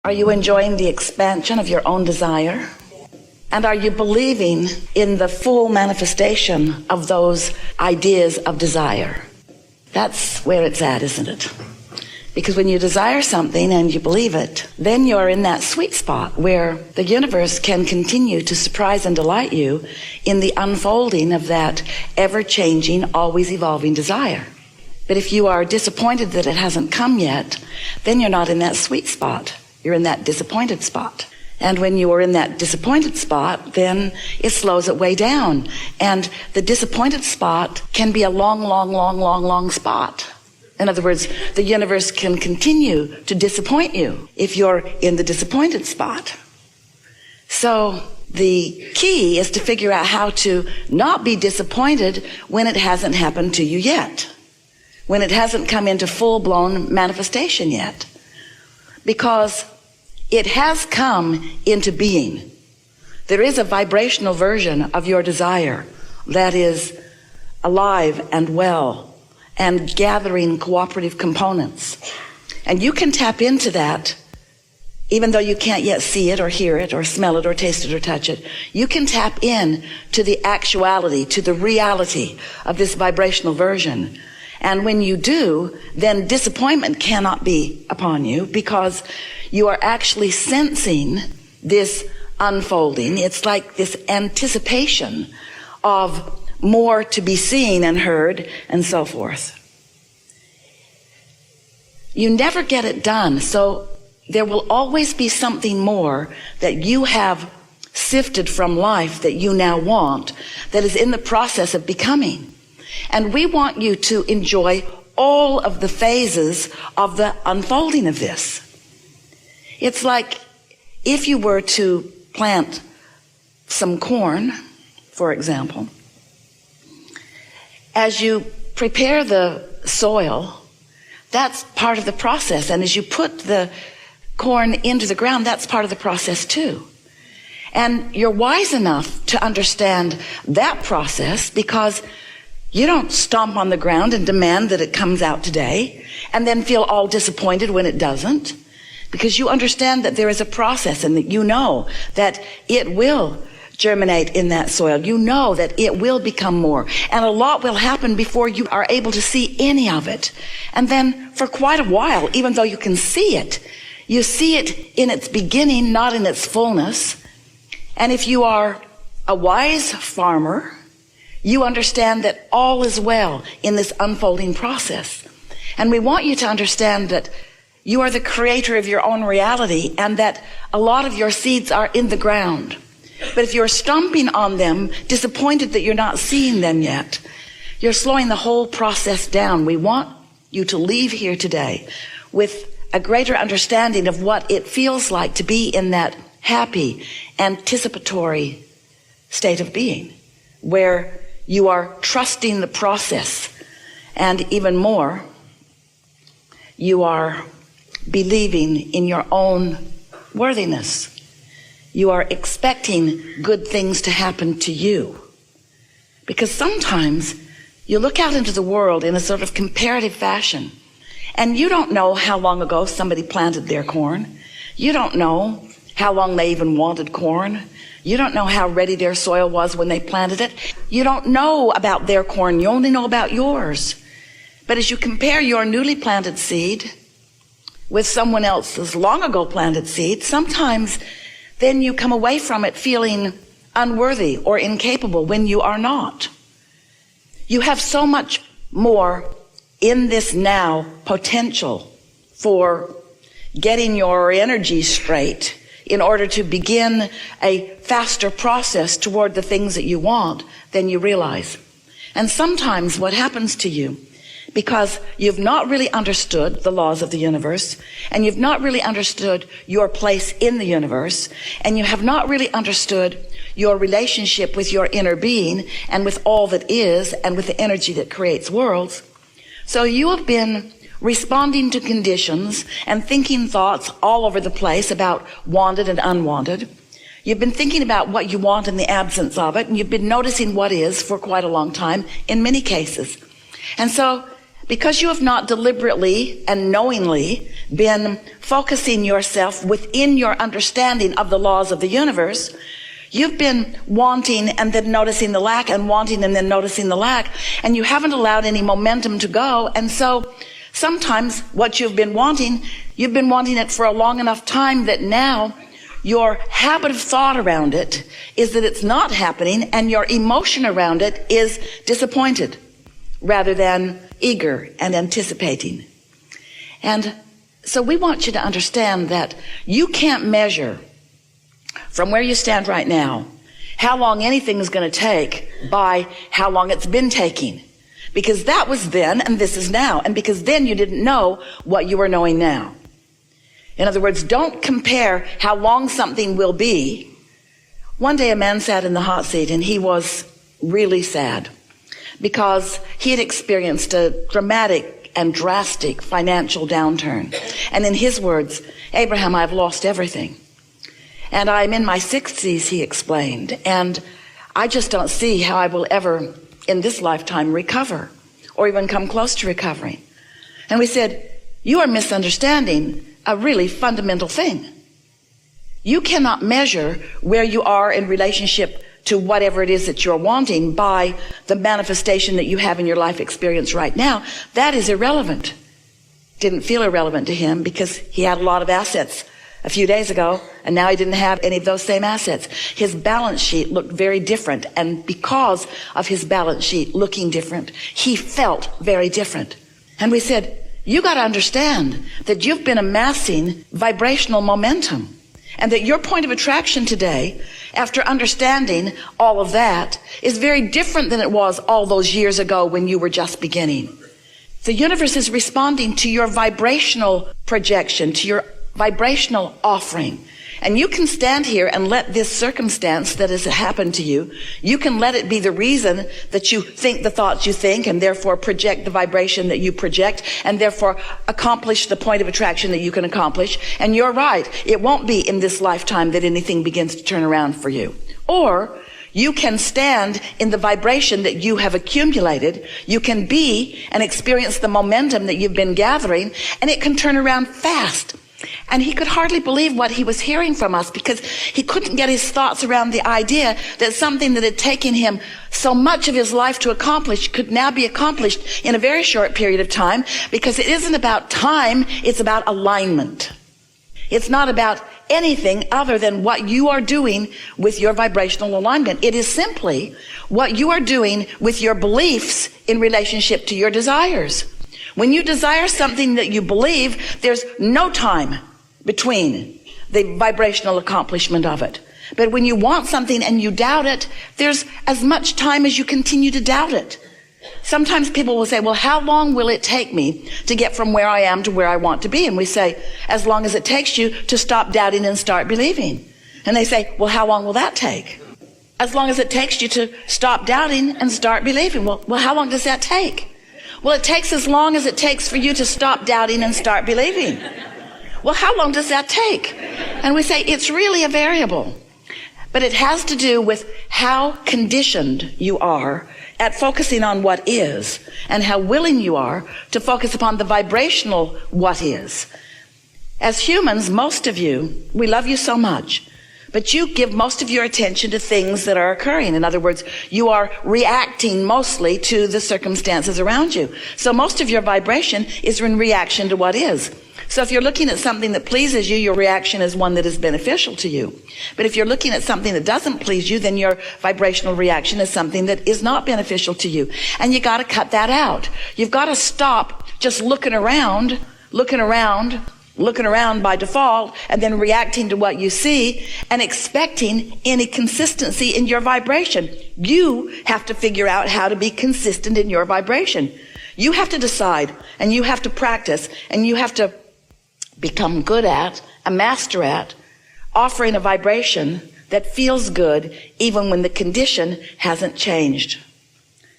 Are you enjoying the expansion of your own desire? And are you believing in the full manifestation of those ideas of desire? That's where it's at, isn't it? Because when you desire something and you believe it, then you're in that sweet spot where the universe can continue to surprise and delight you in the unfolding of that ever-changing, always evolving desire. But if you are disappointed that it hasn't come yet, then you're not in that sweet spot. You're in that disappointed spot. And when you are in that disappointed spot, then it slows it way down. And the disappointed spot can be a long spot. In other words, the universe can continue to disappoint you if you're in the disappointed spot. So the key is to figure out how to not be disappointed when it hasn't happened to you yet, when it hasn't come into full-blown manifestation yet. Because it has come into being. There is a vibrational version of your desire that is alive and well and gathering cooperative components. And you can tap into that even though you can't yet see it or hear it or smell it or taste it or touch it. You can tap in to the actuality, to the reality of this vibrational version. And when you do, then disappointment cannot be upon you because you are actually sensing this unfolding. It's like this anticipation of more to be seen and heard and so forth. You never get it done, so there will always be something more that you have sifted from life that you now want, that is in the process of becoming. And we want you to enjoy all of the phases of the unfolding of this. It's like if you were to plant some corn, for example, as you prepare the soil, that's part of the process. And as you put the corn into the ground, that's part of the process too. And you're wise enough to understand that process because you don't stomp on the ground and demand that it comes out today and then feel all disappointed when it doesn't, because you understand that there is a process and that you know that it will germinate in that soil. You know that it will become more, and a lot will happen before you are able to see any of it. And then for quite a while, even though you can see it, you see it in its beginning, not in its fullness. And if you are a wise farmer, you understand that all is well in this unfolding process. And we want you to understand that you are the creator of your own reality and that a lot of your seeds are in the ground. But if you're stomping on them, disappointed that you're not seeing them yet, you're slowing the whole process down. We want you to leave here today with a greater understanding of what it feels like to be in that happy, anticipatory state of being, where you are trusting the process, and even more, you are believing in your own worthiness. You are expecting good things to happen to you. Because sometimes you look out into the world in a sort of comparative fashion, and you don't know how long ago somebody planted their corn. You don't know how long they even wanted corn. You don't know how ready their soil was when they planted it. You don't know about their corn. You only know about yours. But as you compare your newly planted seed with someone else's long ago planted seed, sometimes then you come away from it feeling unworthy or incapable when you are not. You have so much more in this now potential for getting your energy straight in order to begin a faster process toward the things that you want than you realize. And sometimes what happens to you, because you've not really understood the laws of the universe, and you've not really understood your place in the universe, and you have not really understood your relationship with your inner being and with all that is and with the energy that creates worlds, so you have been responding to conditions and thinking thoughts all over the place about wanted and unwanted. You've been thinking about what you want in the absence of it, and you've been noticing what is for quite a long time in many cases. And so because you have not deliberately and knowingly been focusing yourself within your understanding of the laws of the universe, you've been wanting and then noticing the lack, and wanting and then noticing the lack, and you haven't allowed any momentum to go. And so sometimes what you've been wanting it for a long enough time that now your habit of thought around it is that it's not happening, and your emotion around it is disappointed rather than eager and anticipating. And so we want you to understand that you can't measure from where you stand right now how long anything is going to take by how long it's been taking. Because that was then and this is now. And because then you didn't know what you are knowing now. In other words, don't compare how long something will be. One day a man sat in the hot seat and he was really sad because he had experienced a dramatic and drastic financial downturn. And in his words, Abraham, I've lost everything. And I'm in my 60s, he explained, and I just don't see how I will ever in this lifetime recover or even come close to recovering. And we said, you are misunderstanding a really fundamental thing. You cannot measure where you are in relationship to whatever it is that you're wanting by the manifestation that you have in your life experience right now. That is irrelevant. Didn't feel irrelevant to him because he had a lot of assets a few days ago, and now he didn't have any of those same assets. His balance sheet looked very different, and because of his balance sheet looking different, he felt very different. And we said, you got to understand that you've been amassing vibrational momentum, and that your point of attraction today, after understanding all of that, is very different than it was all those years ago when you were just beginning. The universe is responding to your vibrational projection, to your vibrational offering. And you can stand here and let this circumstance that has happened to you, you can let it be the reason that you think the thoughts you think, and therefore project the vibration that you project, and therefore accomplish the point of attraction that you can accomplish. And you're right, it won't be in this lifetime that anything begins to turn around for you. Or you can stand in the vibration that you have accumulated. You can be and experience the momentum that you've been gathering, and it can turn around fast. And he could hardly believe what he was hearing from us, because he couldn't get his thoughts around the idea that something that had taken him so much of his life to accomplish could now be accomplished in a very short period of time, because it isn't about time, it's about alignment. It's not about anything other than what you are doing with your vibrational alignment. It is simply what you are doing with your beliefs in relationship to your desires. When you desire something that you believe, there's no time between the vibrational accomplishment of it. But when you want something and you doubt it, there's as much time as you continue to doubt it. Sometimes people will say, well, how long will it take me to get from where I am to where I want to be? And we say, as long as it takes you to stop doubting and start believing. And they say, well, how long will that take? As long as it takes you to stop doubting and start believing. Well, how long does that take? Well, it takes as long as it takes for you to stop doubting and start believing. Well, how long does that take? And we say it's really a variable. But it has to do with how conditioned you are at focusing on what is, and how willing you are to focus upon the vibrational what is. As humans, most of you, we love you so much, but you give most of your attention to things that are occurring. In other words, you are reacting mostly to the circumstances around you. So most of your vibration is in reaction to what is. So if you're looking at something that pleases you, your reaction is one that is beneficial to you. But if you're looking at something that doesn't please you, then your vibrational reaction is something that is not beneficial to you. And you got to cut that out. You've got to stop just looking around by default, and then reacting to what you see and expecting any consistency in your vibration. You have to figure out how to be consistent in your vibration. You have to decide, and you have to practice, and you have to become good at, a master at, offering a vibration that feels good even when the condition hasn't changed.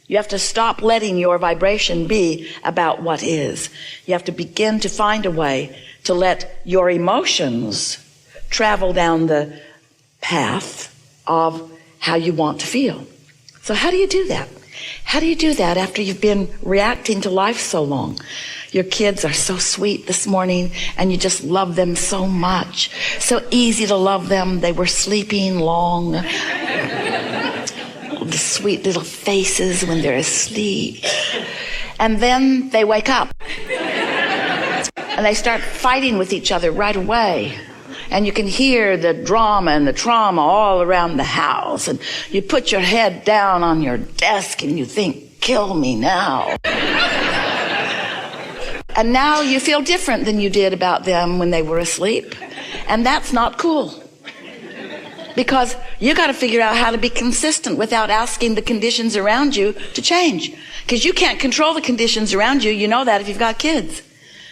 You have to stop letting your vibration be about what is. You have to begin to find a way to let your emotions travel down the path of how you want to feel. So how do you do that? How do you do that after you've been reacting to life so long? Your kids are so sweet this morning, and you just love them so much. So easy to love them. They were sleeping long. The sweet little faces when they're asleep. And then they wake up. And they start fighting with each other right away. And you can hear the drama and the trauma all around the house. And you put your head down on your desk and you think, kill me now. And now you feel different than you did about them when they were asleep. And that's not cool. Because you got to figure out how to be consistent without asking the conditions around you to change. Because you can't control the conditions around you. You know that if you've got kids.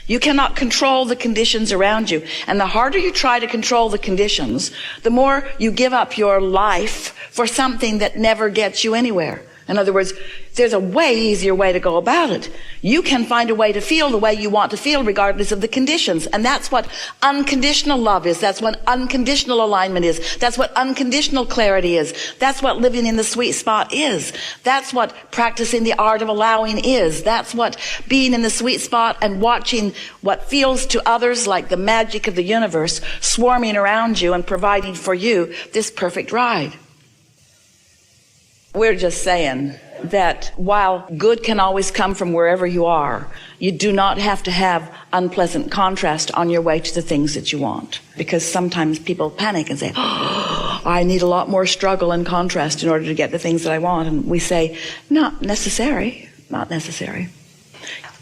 You cannot control the conditions around you. And the harder you try to control the conditions, the more you give up your life for something that never gets you anywhere. In other words, there's a way easier way to go about it. You can find a way to feel the way you want to feel regardless of the conditions. And that's what unconditional love is. That's what unconditional alignment is. That's what unconditional clarity is. That's what living in the sweet spot is. That's what practicing the art of allowing is. That's what being in the sweet spot and watching what feels to others like the magic of the universe swarming around you and providing for you this perfect ride. We're just saying that while good can always come from wherever you are, you do not have to have unpleasant contrast on your way to the things that you want. Because sometimes people panic and say, oh, I need a lot more struggle and contrast in order to get the things that I want. And we say, not necessary, not necessary.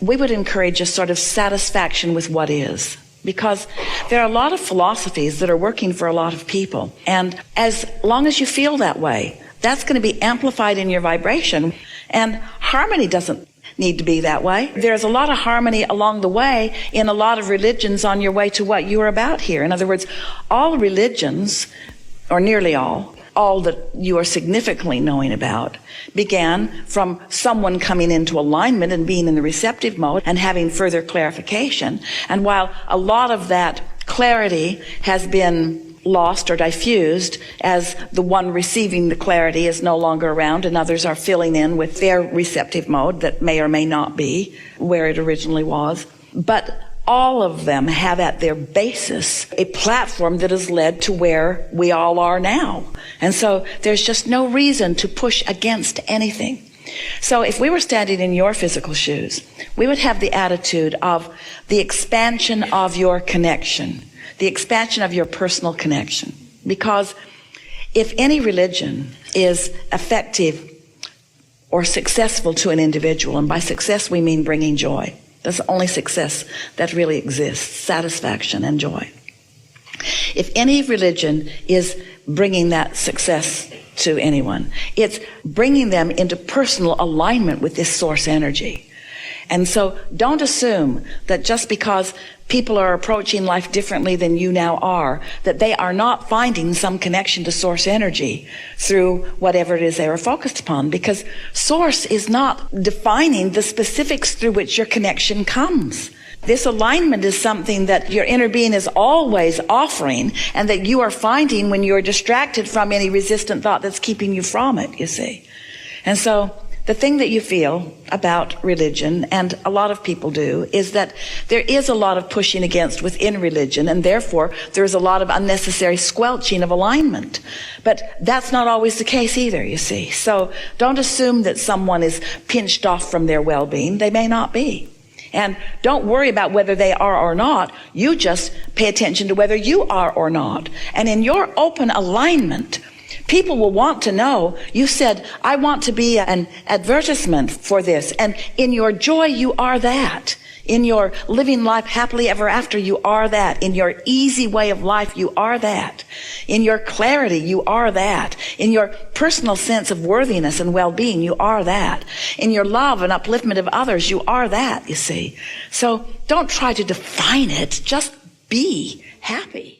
We would encourage a sort of satisfaction with what is. Because there are a lot of philosophies that are working for a lot of people. And as long as you feel that way, that's going to be amplified in your vibration. And harmony doesn't need to be that way. There's a lot of harmony along the way in a lot of religions on your way to what you're about here. In other words, all religions, or nearly all that you are significantly knowing about, began from someone coming into alignment and being in the receptive mode and having further clarification. And while a lot of that clarity has been lost or diffused as the one receiving the clarity is no longer around and others are filling in with their receptive mode that may or may not be where it originally was. But all of them have at their basis a platform that has led to where we all are now. And so there's just no reason to push against anything. So if we were standing in your physical shoes, we would have the attitude of the expansion of your connection. The expansion of your personal connection. Because if any religion is effective or successful to an individual, and by success we mean bringing joy. That's the only success that really exists, satisfaction and joy. If any religion is bringing that success to anyone, it's bringing them into personal alignment with this source energy. And so don't assume that just because people are approaching life differently than you now are, that they are not finding some connection to source energy through whatever it is they are focused upon, because source is not defining the specifics through which your connection comes. This alignment is something that your inner being is always offering, and that you are finding when you're distracted from any resistant thought that's keeping you from it, you see. And so the thing that you feel about religion, and a lot of people do, is that there is a lot of pushing against within religion, and therefore there's a lot of unnecessary squelching of alignment. But that's not always the case either, you see. So don't assume that someone is pinched off from their well-being. They may not be. And don't worry about whether they are or not. You just pay attention to whether you are or not. And in your open alignment, people will want to know. You said, I want to be an advertisement for this. And in your joy, you are that. In your living life happily ever after, you are that. In your easy way of life, you are that. In your clarity, you are that. In your personal sense of worthiness and well-being, you are that. In your love and upliftment of others, you are that, you see. So don't try to define it. Just be happy.